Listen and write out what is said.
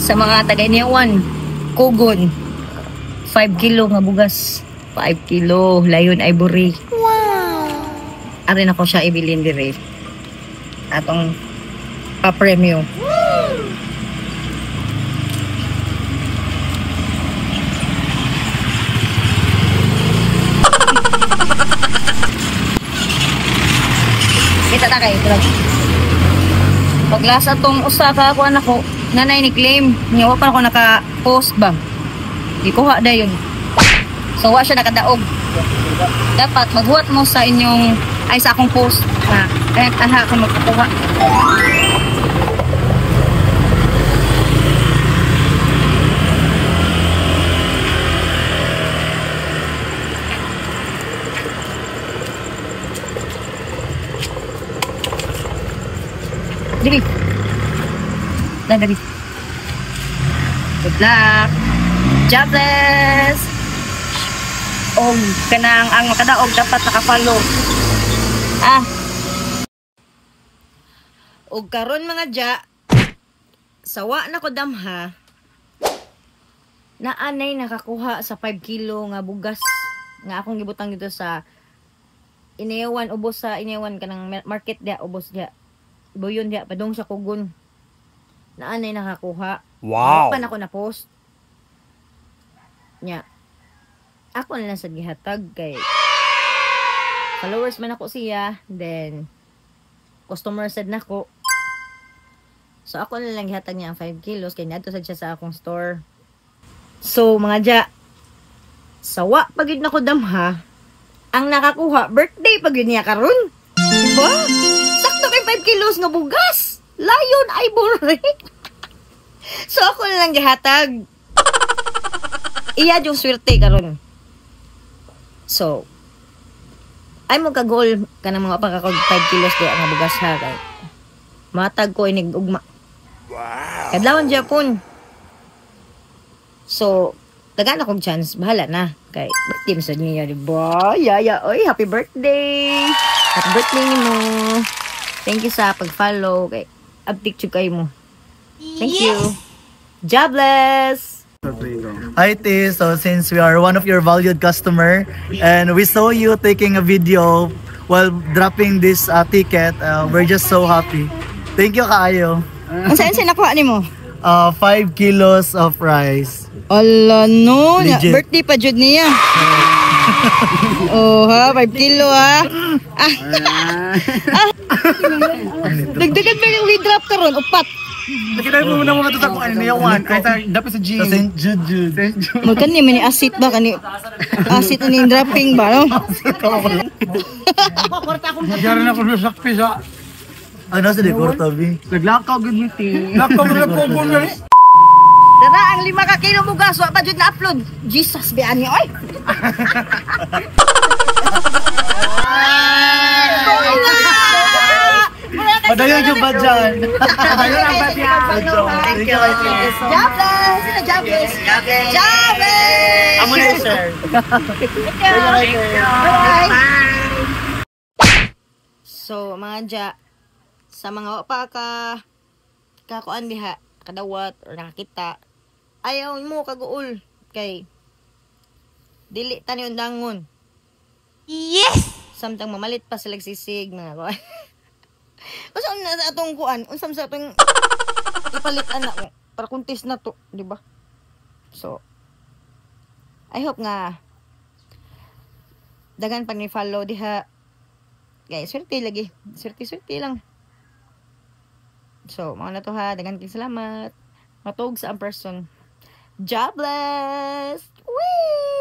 Sa mga taga-Iniawan, Kugon, 5 kilo nga bugas. 5 kilo, Layon Ivory. Wow! Arin ako siya ibilin dire. Atong pa-premium. Kita na kayo. Paglasa tong usa ka ako anak ko, nanay ni claim, niya pa ako naka-post ba. Di kuha da yun. So wa siya nakadaog. Dapat maghuwat mo sa inyong ay sa akong post na kaya aha ako magkukuha. Dili. Dan dali. Good luck. Jobless. Og kanang ang makadaog dapat naka-follow. Og karon mga ja, sawa na ko damha. Naanay nakakuha sa 5 kilo nga bugas nga akong gibutang dito sa Iniawan, ubos sa Iniawan kanang market dia, ubos dia. Boyon dia padong sa Kugon. Naanay nakakuha. Wow. Pa na ko na post. Nya. Ako na lang sa gihatag kay followers man ako siya, then customer sad na ko. So ako na lang gihatag niya ang 5 kilos kay nadto sad siya sa akong store. So mga ja, sawa pagid na ko damha ang nakakuha birthday pagid niya karon. Diba? 5 kilos nga bugas. Layon Ivory. So ako na lang gihatag. Iya yung swerte karon. So ay mo ka-goal kanang mga pagkakog 5 kilos di nga bugas ha kay matag ko inig ugma. Wow. Kadlawon Japon. So dagan akong chance, bahala na kay birthday sa niya, di ba? Yaya, oy, happy birthday. Happy birthday mo. Thank you sa pag-follow. Okay. Update you kayo mo. Thank you. Jobless! Hi T, so since we are one of your valued customer and we saw you taking a video while dropping this ticket, we're just so happy. Thank you kaayo. Ang saan nakuha ni mo? 5 kilos of rice. Ala no, birthday pa jud niya. Oh ha, 5 kilo ha. Dagdagan pa yung we-drop karon, upat. Nakita mo muna mga tutak ko Iniawan kahit dapat sa G. Sa St. Jude. Magkan ni man acid ba kani? Acid ni dropping ba no? Diyan na ko sa pisa. Ano sa dekorta bi? Naglakaw gud mi ti. Nakaw na ko ko na. Dara ang 5 ka kilo bugas wa pa jud na upload. Jesus be ani oy. Padayon yung ba dyan? Padayon ang ba dyan? Thank you. Jobless! Jobless! Jobless! Amo na sir. Thank you! Bye! So, mga dya, sa mga pa kakuan diha, kadawat, or nakakita, ayaw mo kaguol kay dili tani undangon. Yes! Samtang mamalit pa sila sisig, mga kuan. Basta sa atong kuan, unsam sa atong ipalit anak para contest na to, di ba? So I hope nga dagan pa ni follow diha. Guys, swerte lagi. Swerte lang. So, mga na to ha, dagan kay salamat. Matug sa ang person. Jobless. Wee!